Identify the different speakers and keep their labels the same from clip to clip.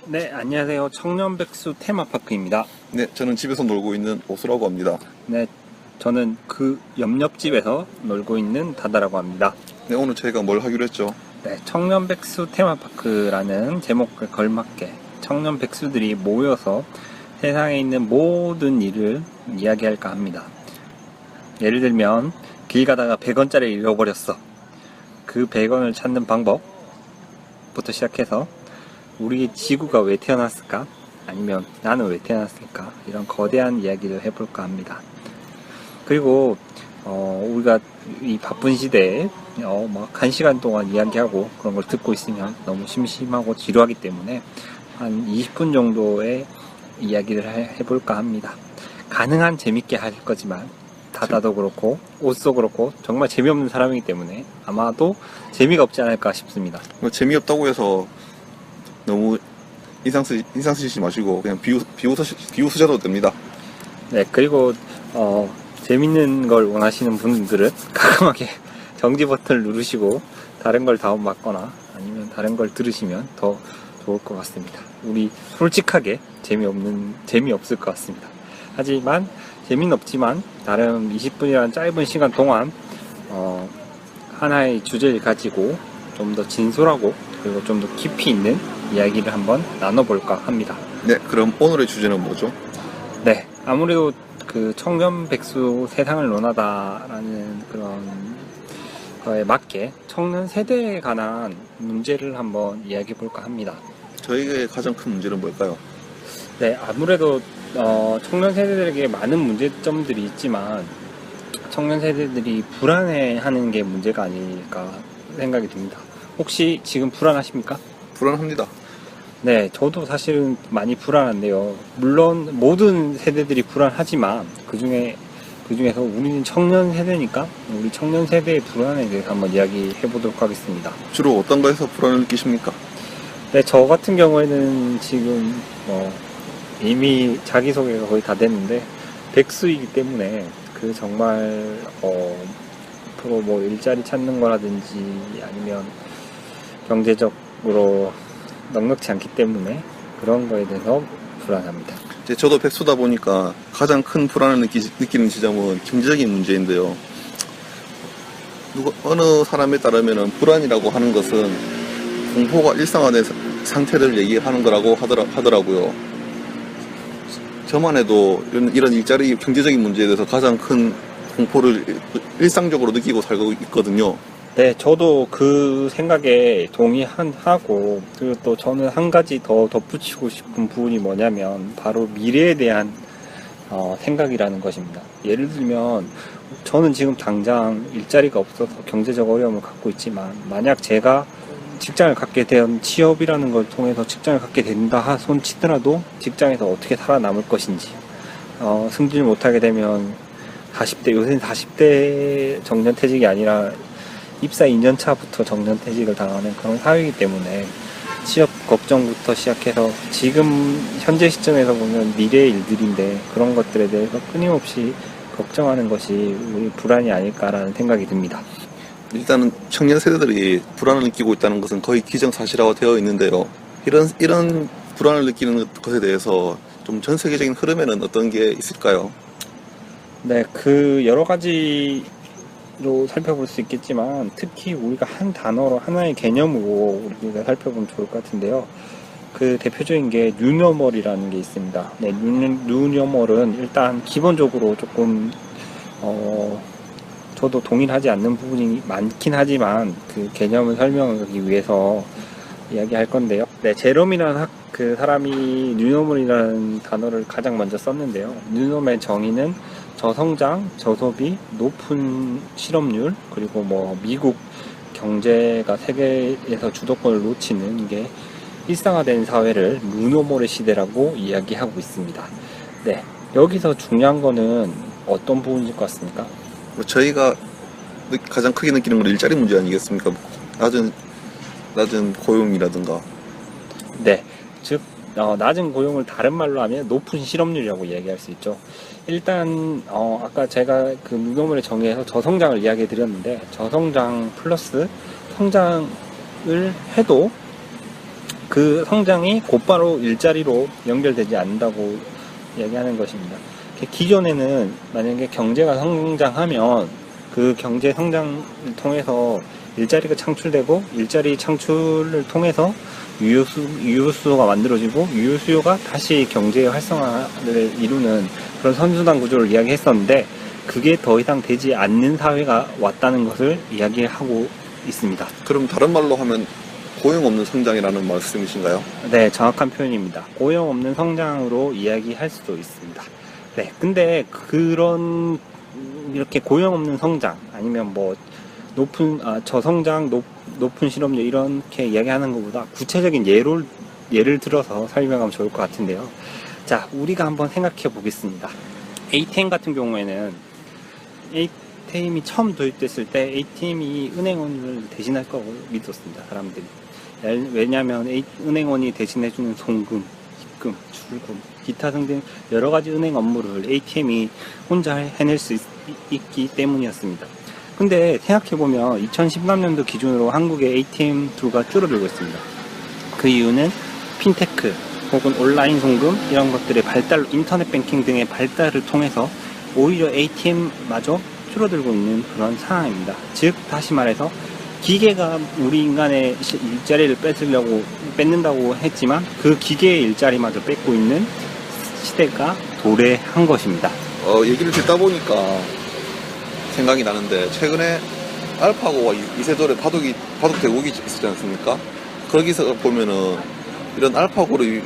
Speaker 1: 네, 안녕하세요. 청년백수 테마파크입니다.
Speaker 2: 네, 저는 집에서 놀고 있는 오수라고 합니다.
Speaker 1: 네, 저는 그 옆집에서 놀고 있는 다다라고 합니다.
Speaker 2: 네, 오늘 저희가 뭘 하기로 했죠?
Speaker 1: 네, 청년백수 테마파크라는 제목에 걸맞게 청년백수들이 모여서 세상에 있는 모든 일을 이야기할까 합니다. 예를 들면 길 가다가 100원짜리 잃어버렸어. 그 100원을 찾는 방법부터 시작해서 우리 지구가 왜 태어났을까? 아니면 나는 왜 태어났을까? 이런 거대한 이야기를 해볼까 합니다. 그리고 우리가 이 바쁜 시대에 막 1시간 동안 이야기하고 그런 걸 듣고 있으면 너무 심심하고 지루하기 때문에 한 20분 정도의 이야기를 해볼까 합니다. 가능한 재밌게 할 거지만 다다도 그렇고 옷도 그렇고 정말 재미없는 사람이기 때문에 아마도 재미가 없지 않을까 싶습니다.
Speaker 2: 뭐 재미없다고 해서 너무 인상 쓰시지 마시고 그냥 비웃으셔도 됩니다.
Speaker 1: 네, 그리고 재밌는 걸 원하시는 분들은 가끔하게 정지 버튼을 누르시고 다른 걸 다운받거나 아니면 다른 걸 들으시면 더 좋을 것 같습니다. 우리 솔직하게 재미없을 것 같습니다. 하지만 재미는 없지만 나름 20분이라는 짧은 시간 동안 하나의 주제를 가지고 좀 더 진솔하고 그리고 좀 더 깊이 있는 이야기를 한번 나눠볼까 합니다.
Speaker 2: 네, 그럼 오늘의 주제는 뭐죠?
Speaker 1: 네, 아무래도 그 청년 백수 세상을 논하다라는 그런 거에 맞게 청년 세대에 관한 문제를 한번 이야기해 볼까 합니다.
Speaker 2: 저희의 가장 큰 문제는 뭘까요?
Speaker 1: 네, 아무래도 청년 세대들에게 많은 문제점들이 있지만 청년 세대들이 불안해하는 게 문제가 아닐까 생각이 듭니다. 혹시 지금 불안하십니까?
Speaker 2: 불안합니다.
Speaker 1: 네, 저도 사실은 많이 불안한데요. 물론 모든 세대들이 불안하지만 그중에서 우리는 청년 세대니까 우리 청년 세대의 불안에 대해서 한번 이야기해 보도록 하겠습니다.
Speaker 2: 주로 어떤 거에서 불안을 느끼십니까?
Speaker 1: 네, 저 같은 경우에는 지금 이미 자기소개가 거의 다 됐는데 백수이기 때문에 그 정말 앞으로 뭐 일자리 찾는 거라든지 아니면 경제적으로 넉넉지 않기 때문에 그런 거에 대해서 불안합니다.
Speaker 2: 이제 저도 백수다 보니까 가장 큰 불안을 느끼는 지점은 경제적인 문제인데요. 어느 사람에 따르면 불안이라고 하는 것은 공포가 일상화된 상태를 얘기하는 거라고 하더라고요. 저만 해도 이런 일자리 경제적인 문제에 대해서 가장 큰 공포를 일상적으로 느끼고 살고 있거든요.
Speaker 1: 네, 저도 그 생각에 동의하고, 그리고 또 저는 한 가지 더 덧붙이고 싶은 부분이 뭐냐면, 바로 미래에 대한 생각이라는 것입니다. 예를 들면, 저는 지금 당장 일자리가 없어서 경제적 어려움을 갖고 있지만, 만약 제가 직장을 갖게 된 취업이라는 걸 통해서 직장을 갖게 된다 손 치더라도 직장에서 어떻게 살아남을 것인지, 승진을 못하게 되면 40대, 요새는 40대 정년퇴직이 아니라 입사 2년 차부터 정년퇴직을 당하는 그런 사회이기 때문에 취업 걱정부터 시작해서 지금 현재 시점에서 보면 미래의 일들인데 그런 것들에 대해서 끊임없이 걱정하는 것이 우리 불안이 아닐까라는 생각이 듭니다.
Speaker 2: 일단은 청년 세대들이 불안을 느끼고 있다는 것은 거의 기정사실화가 되어 있는데요. 이런 불안을 느끼는 것에 대해서 좀 전 세계적인 흐름에는 어떤 게 있을까요?
Speaker 1: 네, 그 여러 가지로 살펴볼 수 있겠지만 특히 우리가 한 단어로 하나의 개념으로 우리가 살펴보면 좋을 것 같은데요. 그 대표적인 게 뉴노멀이라는 게 있습니다. 네, 뉴노멀은 일단 기본적으로 조금 저도 동일하지 않는 부분이 많긴 하지만 그 개념을 설명하기 위해서 이야기할 건데요. 네, 제롬이라는 그 사람이 뉴노멀이라는 단어를 가장 먼저 썼는데요. 뉴노멀의 정의는 저성장, 저소비, 높은 실업률, 그리고 뭐 미국 경제가 세계에서 주도권을 놓치는 게 일상화된 사회를 뉴노멀의 시대라고 이야기하고 있습니다. 네, 여기서 중요한 거는 어떤 부분일 것 같습니까?
Speaker 2: 저희가 가장 크게 느끼는 건 일자리 문제 아니겠습니까? 낮은 고용이라든가.
Speaker 1: 네, 즉 낮은 고용을 다른 말로 하면 높은 실업률이라고 이야기할 수 있죠. 일단 아까 제가 그 뉴노멀의 정의에서 저성장을 이야기해 드렸는데 저성장 플러스 성장을 해도 그 성장이 곧바로 일자리로 연결되지 않는다고 이야기하는 것입니다. 기존에는 만약에 경제가 성장하면 그 경제 성장을 통해서 일자리가 창출되고 일자리 창출을 통해서 유효수요가 만들어지고 유효수요가 다시 경제의 활성화를 이루는 그런 선순환 구조를 이야기했었는데 그게 더 이상 되지 않는 사회가 왔다는 것을 이야기하고 있습니다.
Speaker 2: 그럼 다른 말로 하면 고용 없는 성장이라는 말씀이신가요?
Speaker 1: 네, 정확한 표현입니다. 고용 없는 성장으로 이야기할 수도 있습니다. 네, 근데 그런 이렇게 고용 없는 성장 아니면 뭐 높은 저성장, 높은 실업률 이렇게 이야기하는 것보다 구체적인 예를 들어서 설명하면 좋을 것 같은데요. 자, 우리가 한번 생각해 보겠습니다. ATM 같은 경우에는 ATM이 처음 도입됐을 때 ATM이 은행원을 대신할 거라고 믿었습니다. 사람들이. 왜냐하면 은행원이 대신해주는 송금, 입금, 출금, 기타 등등 여러 가지 은행 업무를 ATM이 혼자 해낼 수 있기 때문이었습니다. 근데 생각해보면 2013년도 기준으로 한국의 ATM 수가 줄어들고 있습니다. 그 이유는 핀테크 혹은 온라인 송금 이런 것들의 발달, 인터넷 뱅킹 등의 발달을 통해서 오히려 ATM마저 줄어들고 있는 그런 상황입니다. 즉 다시 말해서 기계가 우리 인간의 일자리를 뺏는다고 했지만 그 기계의 일자리마저 뺏고 있는 시대가 도래한 것입니다.
Speaker 2: 얘기를 듣다 보니까 생각이 나는데 최근에 알파고와 이세돌의 바둑 대국이 있었지 않습니까? 거기서 보면은 이런 알파고를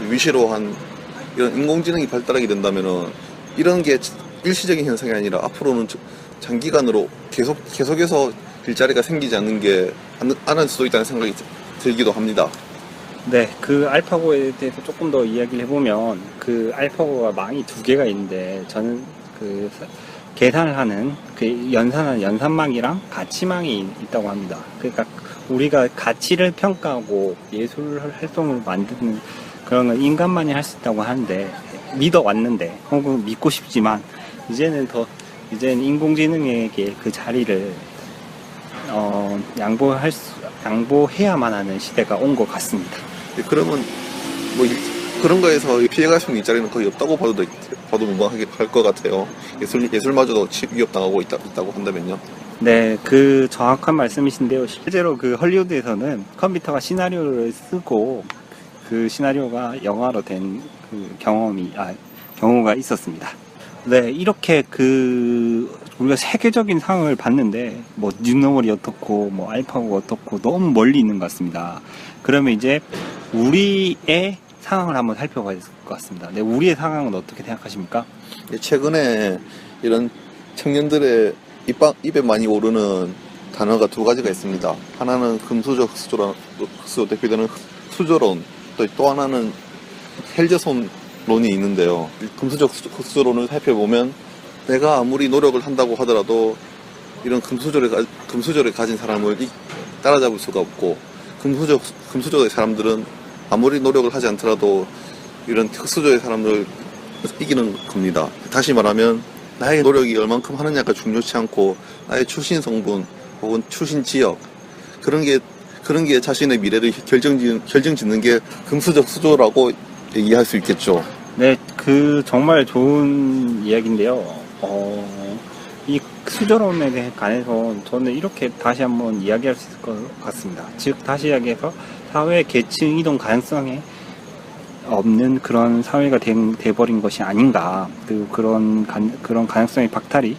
Speaker 2: 위시로 한 이런 인공지능이 발달하게 된다면은 이런 게 일시적인 현상이 아니라 앞으로는 장기간으로 계속해서 일자리가 생기지 않을 수도 있다는 생각이 들기도 합니다.
Speaker 1: 네, 그 알파고에 대해서 조금 더 이야기를 해보면 그 알파고가 망이 두 개가 있는데 저는 그 계산을 하는 그 연산망이랑 가치망이 있다고 합니다. 그러니까 우리가 가치를 평가하고 예술 활동을 만드는 그런 건 인간만이 할 수 있다고 하는데 믿어왔는데 혹은 믿고 싶지만 이제는 인공지능에게 그 자리를 양보해야만 하는 시대가 온 것 같습니다.
Speaker 2: 그러면 뭐 그런 거에서 피해갈 수 있는 일자리는 거의 없다고 봐도 무방하게 할 것 같아요. 예술마저도 위협당하고 있다고 한다면요.
Speaker 1: 네, 그 정확한 말씀이신데요. 실제로 그 헐리우드에서는 컴퓨터가 시나리오를 쓰고 그 시나리오가 영화로 된 그 경우가 있었습니다. 네, 이렇게 우리가 세계적인 상황을 봤는데 뭐 뉴노멀이 어떻고 뭐 알파고가 어떻고 너무 멀리 있는 것 같습니다. 그러면 이제 우리의 상황을 한번 살펴봐야 될 것 같습니다. 네, 우리의 상황은 어떻게 생각하십니까?
Speaker 2: 최근에 이런 청년들의 입에 많이 오르는 단어가 두 가지가 있습니다. 하나는 금수저 흑수저 대표되는 수저론, 또 하나는 헬저손론이 있는데요. 금수저 흑수저론을 살펴보면 내가 아무리 노력을 한다고 하더라도 이런 금수저를 가진 사람을 따라잡을 수가 없고 금수저의 사람들은 아무리 노력을 하지 않더라도 이런 흑수저의 사람들을 이기는 겁니다. 다시 말하면 나의 노력이 얼만큼 하느냐가 중요치 않고 나의 출신 성분 혹은 출신 지역 그런 게 자신의 미래를 결정짓는 게 금수저라고 얘기할 수 있겠죠.
Speaker 1: 네, 정말 좋은 이야기인데요. 이 수저론에 관해서 저는 이렇게 다시 한번 이야기할 수 있을 것 같습니다. 즉, 다시 이야기해서 사회 계층 이동 가능성에 없는 그런 사회가 돼버린 것이 아닌가. 그런 가능성의 박탈이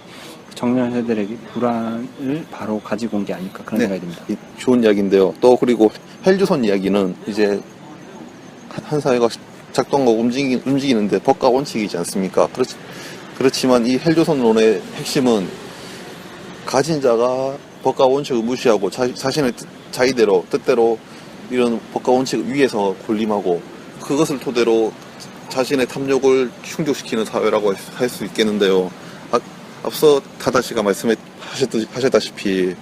Speaker 1: 청년 세대에게 불안을 바로 가지고 온 게 아닐까 그런 생각이 듭니다.
Speaker 2: 좋은 이야기인데요. 또 그리고 헬조선 이야기는 이제 한 사회가 작동하고 움직이는데 법과 원칙이지 않습니까? 그렇지만 이 헬조선론의 핵심은 가진 자가 법과 원칙을 무시하고 자신의 뜻대로 이런 법과 원칙 위에서 군림하고 그것을 토대로 자신의 탐욕을 충족시키는 사회라고 할 수 있겠는데요. 앞서 타다 씨가 말씀하셨다시피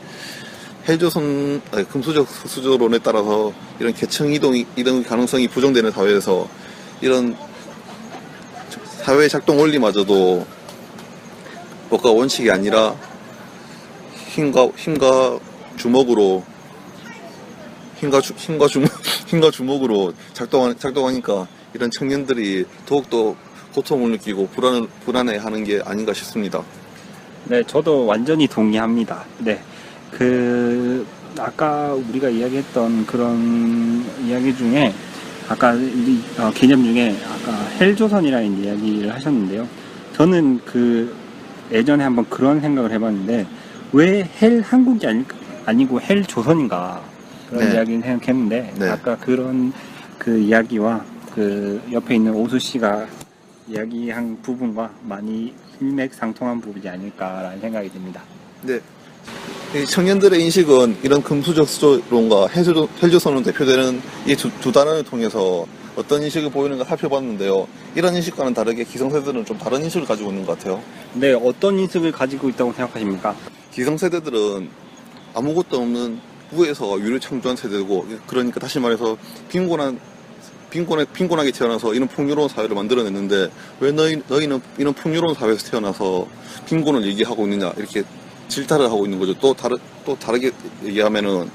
Speaker 2: 금수저 수저론에 따라서 이런 계층 이동 가능성이 부정되는 사회에서 이런 사회 작동 원리마저도 법과 원칙이 아니라 힘과 주먹으로 힘과 주먹으로 작동하니까 이런 청년들이 더욱더 고통을 느끼고 불안해하는 게 아닌가 싶습니다.
Speaker 1: 네, 저도 완전히 동의합니다. 네, 아까 우리가 이야기했던 그런 이야기 중에, 아까 개념 중에 아까 헬조선이라는 이야기를 하셨는데요. 저는 예전에 한번 그런 생각을 해봤는데, 왜 헬 한국이 아니고 헬 조선인가? 그런
Speaker 2: 네.
Speaker 1: 이야기를 생각했는데,
Speaker 2: 네.
Speaker 1: 아까 그런 이야기와 옆에 있는 오수 씨가 이야기한 부분과 많이 일맥상통한 부분이 아닐까라는 생각이 듭니다.
Speaker 2: 네. 이 청년들의 인식은 이런 금수저 수조론과 헬조선으로 대표되는 이 두 단어를 통해서 어떤 인식을 보이는가 살펴봤는데요. 이런 인식과는 다르게 기성세대들은 좀 다른 인식을 가지고 있는 것 같아요.
Speaker 1: 네, 어떤 인식을 가지고 있다고 생각하십니까?
Speaker 2: 기성세대들은 아무것도 없는 부에서 유를 창조한 세대고, 그러니까 다시 말해서 빈곤하게 태어나서 이런 풍요로운 사회를 만들어냈는데, 왜 너희는 이런 풍요로운 사회에서 태어나서 빈곤을 얘기하고 있느냐, 이렇게 질타를 하고 있는 거죠. 또 다르게 얘기하면은,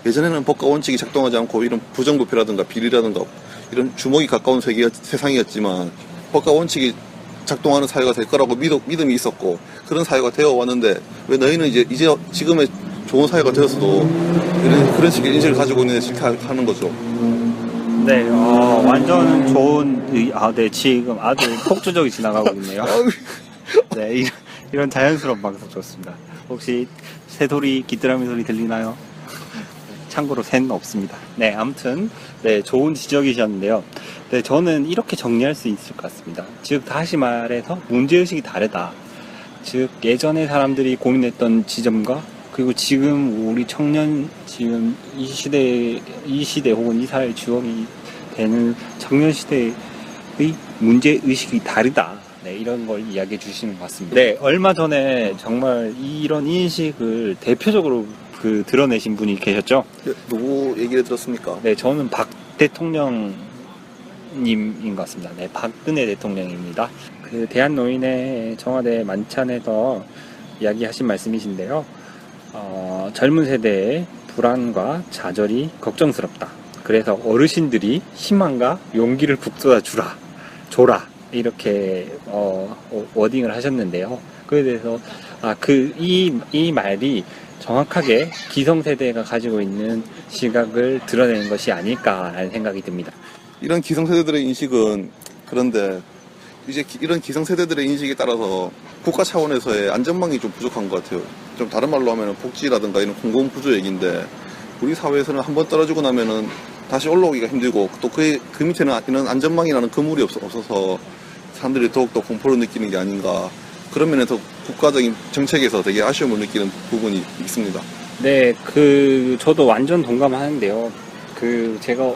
Speaker 2: 예전에는 법과 원칙이 작동하지 않고 이런 부정부패라든가 비리라든가 이런 주먹이 가까운 세상이었지만, 법과 원칙이 작동하는 사회가 될 거라고 믿음이 있었고, 그런 사회가 되어 왔는데, 왜 너희는 이제 지금의 좋은 사회가 되었어도 그런 식의 인식을 가지고 있는데 질타하는 거죠.
Speaker 1: 네, 완전 좋은, 네, 지금 아주 폭주적이 지나가고 있네요. 네, 이런 자연스러운 방송 좋습니다. 혹시 새소리, 귀뚜라미 소리 들리나요? 참고로 새는 없습니다. 네, 아무튼, 네, 좋은 지적이셨는데요. 네, 저는 이렇게 정리할 수 있을 것 같습니다. 즉, 다시 말해서 문제의식이 다르다. 즉, 예전에 사람들이 고민했던 지점과, 그리고 지금 우리 지금 이 시대 혹은 이 사회의 주역이 되는 청년 시대의 문제의식이 다르다. 네, 이런 걸 이야기해 주시는 것 같습니다. 네, 얼마 전에 정말 이런 인식을 대표적으로 드러내신 분이 계셨죠?
Speaker 2: 누구 얘기를 들었습니까?
Speaker 1: 네, 저는 박 대통령님인 것 같습니다. 네, 박근혜 대통령입니다. 대한노인의 청와대 만찬에서 이야기하신 말씀이신데요. 젊은 세대의 불안과 좌절이 걱정스럽다. 그래서 어르신들이 희망과 용기를 북돋아 줘라. 이렇게 워딩을 하셨는데요. 그에 대해서 이 말이 정확하게 기성세대가 가지고 있는 시각을 드러내는 것이 아닐까라는 생각이 듭니다.
Speaker 2: 이런 기성세대들의 인식은, 그런데 이제 이런 기성세대들의 인식에 따라서 국가 차원에서의 안전망이 좀 부족한 것 같아요. 좀 다른 말로 하면 복지라든가 이런 공공구조 얘기인데, 우리 사회에서는 한번 떨어지고 나면은 다시 올라오기가 힘들고, 또 그 밑에는 이런 안전망이라는 그물이 없어서 사람들이 더욱더 공포를 느끼는 게 아닌가, 그런 면에서 국가적인 정책에서 되게 아쉬움을 느끼는 부분이 있습니다.
Speaker 1: 네, 저도 완전 동감하는데요. 제가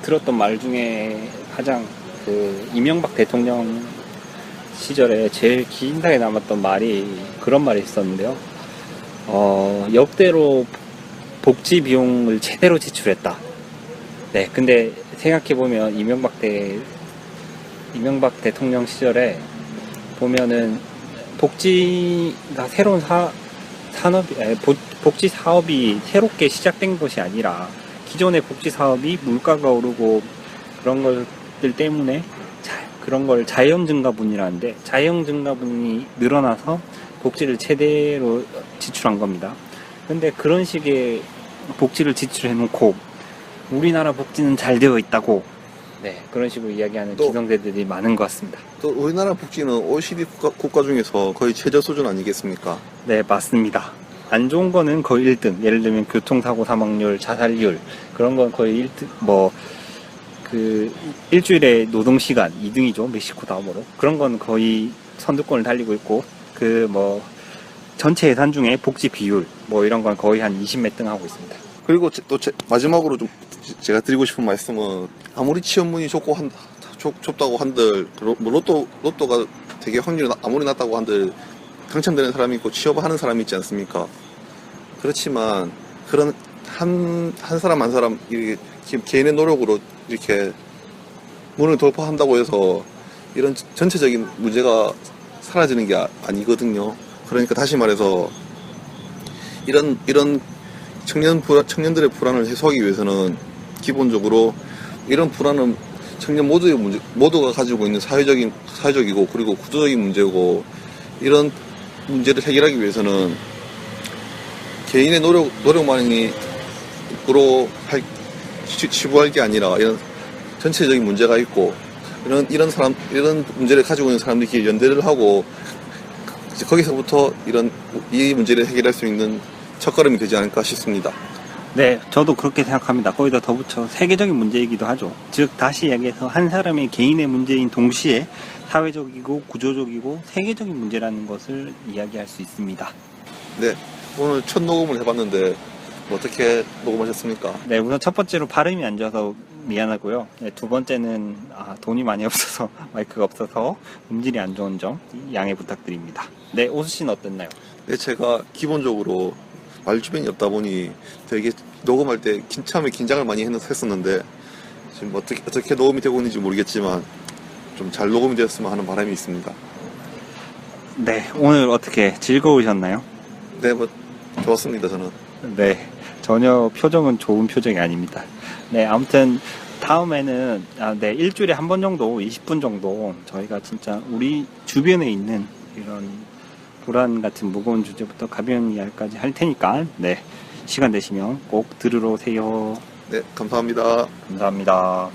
Speaker 1: 들었던 말 중에 가장 이명박 대통령 시절에 제일 기인상에 남았던 말이 그런 말이 있었는데요. 역대로 복지 비용을 제대로 지출했다. 네, 근데 생각해보면 이명박 대통령 시절에 보면은 복지가 새로운 복지 사업이 새롭게 시작된 것이 아니라, 기존의 복지 사업이 물가가 오르고 그런 것들 때문에 그런 걸 자연 증가분이라는데, 자연 증가분이 늘어나서 복지를 최대로 지출한 겁니다. 근데 그런 식의 복지를 지출해 놓고 우리나라 복지는 잘 되어 있다고, 네, 그런 식으로 이야기하는 기성세대들이 많은 것 같습니다.
Speaker 2: 또 우리나라 복지는 OECD 국가 중에서 거의 최저 수준 아니겠습니까?
Speaker 1: 네, 맞습니다. 안 좋은 거는 거의 1등. 예를 들면 교통사고 사망률, 자살률, 그런 건 거의 1등. 일주일에 노동시간 2등이죠. 멕시코 다음으로. 그런 건 거의 선두권을 달리고 있고, 전체 예산 중에 복지 비율, 이런 건 거의 한 20 몇 등 하고 있습니다.
Speaker 2: 그리고 또 마지막으로 좀 제가 드리고 싶은 말씀은, 아무리 취업문이 좁다고 한들, 로또가 되게 확률이 아무리 낮다고 한들 당첨되는 사람이 있고 취업하는 사람이 있지 않습니까? 그렇지만 그런 한 사람 한 사람 이렇게 개인의 노력으로 이렇게 문을 돌파한다고 해서 이런 전체적인 문제가 사라지는 게 아니거든요. 그러니까 다시 말해서 이런 청년들의 불안을 해소하기 위해서는 기본적으로 이런 불안은 청년 모두의 문제, 모두가 가지고 있는 사회적이고 그리고 구조적인 문제고, 이런 문제를 해결하기 위해서는 개인의 노력만으로 치부할 게 아니라 이런 전체적인 문제가 있고, 이런 문제를 가지고 있는 사람들끼리 연대를 하고, 이제 거기서부터 이 문제를 해결할 수 있는 첫걸음이 되지 않을까 싶습니다.
Speaker 1: 네, 저도 그렇게 생각합니다. 거기다 덧붙여 세계적인 문제이기도 하죠. 즉, 다시 얘기해서 한 사람의 개인의 문제인 동시에 사회적이고 구조적이고 세계적인 문제라는 것을 이야기할 수 있습니다.
Speaker 2: 네, 오늘 첫 녹음을 해봤는데 어떻게 녹음하셨습니까?
Speaker 1: 네, 우선 첫 번째로 발음이 안 좋아서 미안하고요. 네, 두 번째는 돈이 많이 없어서 마이크가 없어서 음질이 안 좋은 점 양해 부탁드립니다. 네, 오수 씨는 어땠나요?
Speaker 2: 네, 제가 기본적으로 말주변이 없다 보니 되게 녹음할 때 처음에 긴장을 많이 했었는데, 지금 어떻게 녹음이 되고 있는지 모르겠지만 좀 잘 녹음이 되었으면 하는 바람이 있습니다.
Speaker 1: 네, 오늘 어떻게 즐거우셨나요?
Speaker 2: 네, 좋았습니다, 저는.
Speaker 1: 네, 전혀 표정은 좋은 표정이 아닙니다. 네, 아무튼 다음에는 네, 일주일에 한 번 정도 20분 정도 저희가 진짜 우리 주변에 있는 이런 불안 같은 무거운 주제부터 가벼운 이야기까지 할 테니까, 네, 시간 되시면 꼭 들으러 오세요.
Speaker 2: 네, 감사합니다.
Speaker 1: 감사합니다.